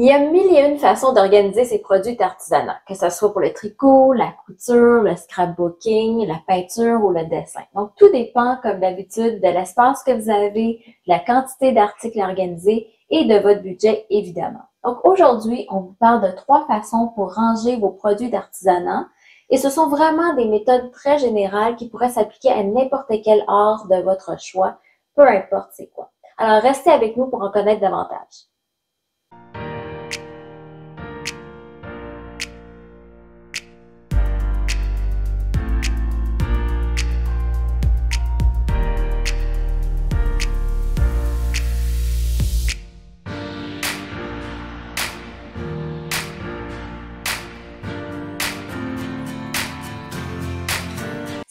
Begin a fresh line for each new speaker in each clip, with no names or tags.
Il y a mille et une façons d'organiser ses produits d'artisanat, que ce soit pour le tricot, la couture, le scrapbooking, la peinture ou le dessin. Donc, tout dépend, comme d'habitude, de l'espace que vous avez, de la quantité d'articles à organiser et de votre budget, évidemment. Donc, aujourd'hui, on vous parle de 3 façons pour ranger vos produits d'artisanat et ce sont vraiment des méthodes très générales qui pourraient s'appliquer à n'importe quel art de votre choix, peu importe c'est quoi. Alors, restez avec nous pour en connaître davantage.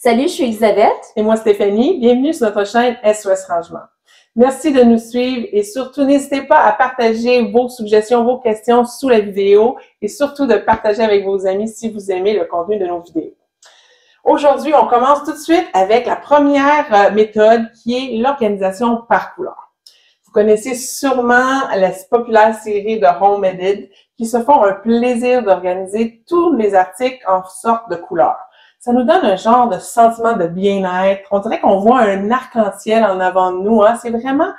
Salut, je suis Elisabeth.
Et moi, Stéphanie. Bienvenue sur notre chaîne SOS Rangement. Merci de nous suivre et surtout, n'hésitez pas à partager vos suggestions, vos questions sous la vidéo et surtout de partager avec vos amis si vous aimez le contenu de nos vidéos. Aujourd'hui, on commence tout de suite avec la première méthode qui est l'organisation par couleur. Vous connaissez sûrement la populaire série de Home Edit qui se font un plaisir d'organiser tous les articles en sorte de couleurs. Ça nous donne un genre de sentiment de bien-être. On dirait qu'on voit un arc-en-ciel en avant de nous. Hein? C'est vraiment,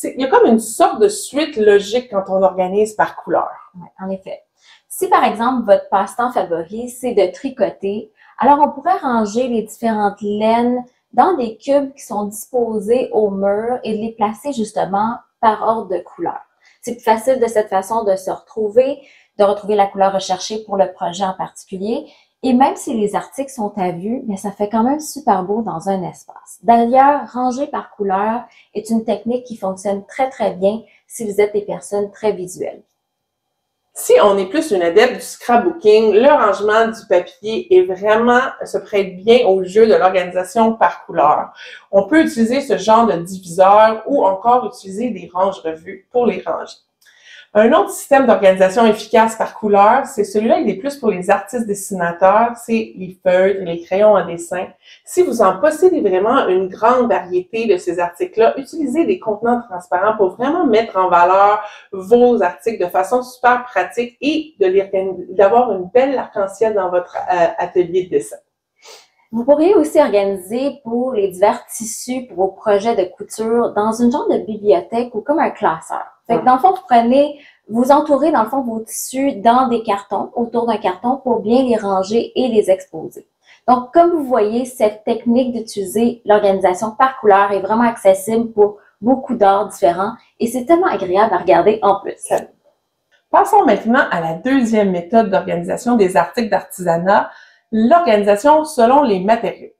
il y a comme une sorte de suite logique quand on organise par couleur.
Oui, en effet. Si par exemple, votre passe-temps favori, c'est de tricoter, alors on pourrait ranger les différentes laines dans des cubes qui sont disposés au mur et de les placer justement par ordre de couleur. C'est plus facile de cette façon de se retrouver, de retrouver la couleur recherchée pour le projet en particulier. Et même si les articles sont à vue, mais ça fait quand même super beau dans un espace. D'ailleurs, ranger par couleur est une technique qui fonctionne très bien si vous êtes des personnes très visuelles.
Si on est plus une adepte du scrapbooking, le rangement du papier est vraiment, se prête bien au jeu de l'organisation par couleur. On peut utiliser ce genre de diviseur ou encore utiliser des range-revues pour les ranger. Un autre système d'organisation efficace par couleur, c'est celui-là, il est plus pour les artistes dessinateurs, c'est les feutres et les crayons à dessin. Si vous en possédez vraiment une grande variété de ces articles-là, utilisez des contenants transparents pour vraiment mettre en valeur vos articles de façon super pratique et d'avoir une belle arc-en-ciel dans votre atelier de dessin.
Vous pourriez aussi organiser pour les divers tissus pour vos projets de couture dans une genre de bibliothèque ou comme un classeur. Fait que dans le fond, vous entourez dans le fond vos tissus dans des cartons, autour d'un carton pour bien les ranger et les exposer. Donc, comme vous voyez, cette technique d'utiliser l'organisation par couleur est vraiment accessible pour beaucoup d'arts différents et c'est tellement agréable à regarder en plus.
Passons maintenant à la deuxième méthode d'organisation des articles d'artisanat, l'organisation selon les matériaux.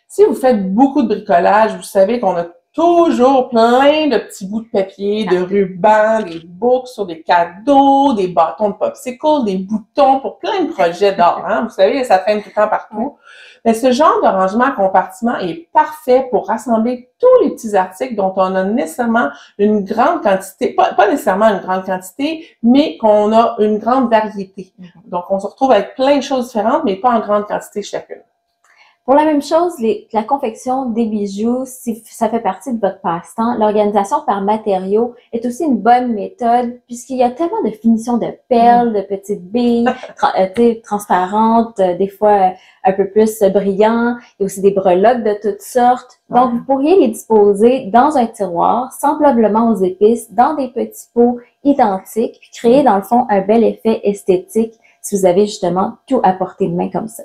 Si vous faites beaucoup de bricolage, vous savez qu'on a toujours plein de petits bouts de papier, de rubans, des boucles sur des cadeaux, des bâtons de popsicle, des boutons pour plein de projets d'art. Hein? Vous savez, ça traîne tout le temps partout. Mais ce genre de rangement à compartiment est parfait pour rassembler tous les petits articles dont on a nécessairement une grande quantité, pas nécessairement une grande quantité, mais qu'on a une grande variété. Donc, on se retrouve avec plein de choses différentes, mais pas en grande quantité chacune.
Pour la même chose, la confection des bijoux, si ça fait partie de votre passe-temps, l'organisation par matériaux est aussi une bonne méthode puisqu'il y a tellement de finitions de perles, de petites billes transparentes, des fois un peu plus brillantes. Il y a aussi des breloques de toutes sortes. Donc, vous pourriez les disposer dans un tiroir, semblablement aux épices, dans des petits pots identiques, puis créer dans le fond un bel effet esthétique si vous avez justement tout à portée de main comme ça.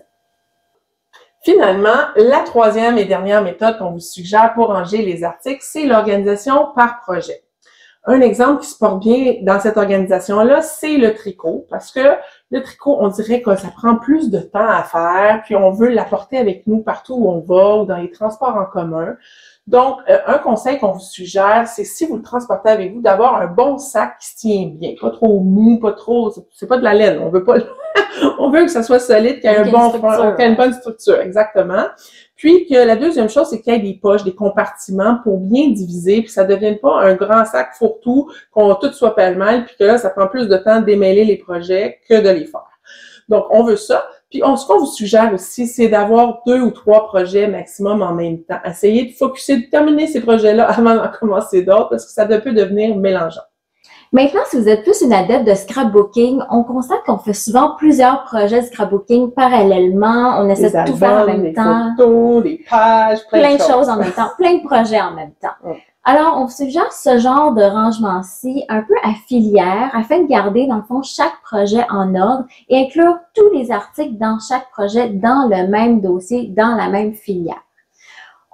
Finalement, la troisième et dernière méthode qu'on vous suggère pour ranger les articles, c'est l'organisation par projet. Un exemple qui se porte bien dans cette organisation-là, c'est le tricot, parce que le tricot, on dirait que ça prend plus de temps à faire, puis on veut l'apporter avec nous partout où on va ou dans les transports en commun. Donc, un conseil qu'on vous suggère, c'est si vous le transportez avec vous, d'avoir un bon sac qui se tient bien, pas trop mou, pas trop, c'est pas de la laine, on veut pas, on veut que ça soit solide, qu'il y ait une bonne structure, exactement. Puis que la deuxième chose, c'est qu'il y ait des poches, des compartiments pour bien diviser, puis ça ne devienne pas un grand sac fourre-tout, qu'on tout soit pêle-mêle, puis que là, ça prend plus de temps de démêler les projets que de les faire. Donc, on veut ça. Puis, ce qu'on vous suggère aussi, c'est d'avoir 2 ou 3 projets maximum en même temps. Essayez de focuser, de terminer ces projets-là avant d'en commencer d'autres, parce que ça peut devenir mélangeant.
Maintenant, si vous êtes plus une adepte de scrapbooking, on constate qu'on fait souvent plusieurs projets de scrapbooking parallèlement. On essaie de tout faire en même temps.
Des photos, des pages,
plein de choses en même temps, plein de projets en même temps. Alors, on vous suggère ce genre de rangement-ci un peu à filière afin de garder, dans le fond, chaque projet en ordre et inclure tous les articles dans chaque projet dans le même dossier, dans la même filière.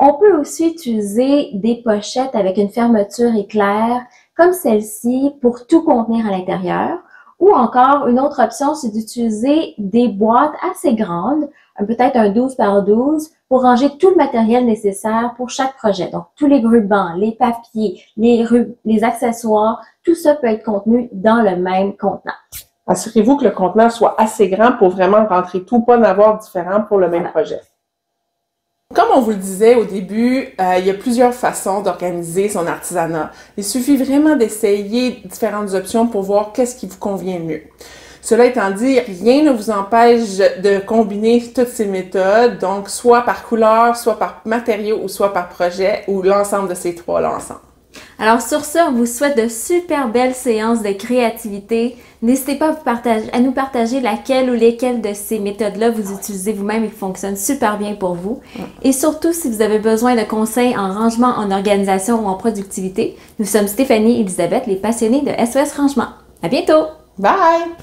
On peut aussi utiliser des pochettes avec une fermeture éclair, comme celle-ci, pour tout contenir à l'intérieur. Ou encore, une autre option, c'est d'utiliser des boîtes assez grandes, peut-être un 12 par 12, pour ranger tout le matériel nécessaire pour chaque projet. Donc, tous les rubans, les papiers, les accessoires, tout ça peut être contenu dans le même contenant.
Assurez-vous que le contenant soit assez grand pour vraiment rentrer tout, pas en avoir différent pour le même projet. Comme on vous le disait au début, il y a plusieurs façons d'organiser son artisanat. Il suffit vraiment d'essayer différentes options pour voir qu'est-ce qui vous convient le mieux. Cela étant dit, rien ne vous empêche de combiner toutes ces méthodes, donc soit par couleur, soit par matériau ou soit par projet, ou l'ensemble de ces trois-là ensemble.
Alors sur ce, on vous souhaite de super belles séances de créativité. N'hésitez pas à nous partager laquelle ou lesquelles de ces méthodes-là vous utilisez vous-même et qui fonctionnent super bien pour vous. Et surtout, si vous avez besoin de conseils en rangement, en organisation ou en productivité, nous sommes Stéphanie et Elisabeth, les passionnées de SOS Rangement. À bientôt!
Bye!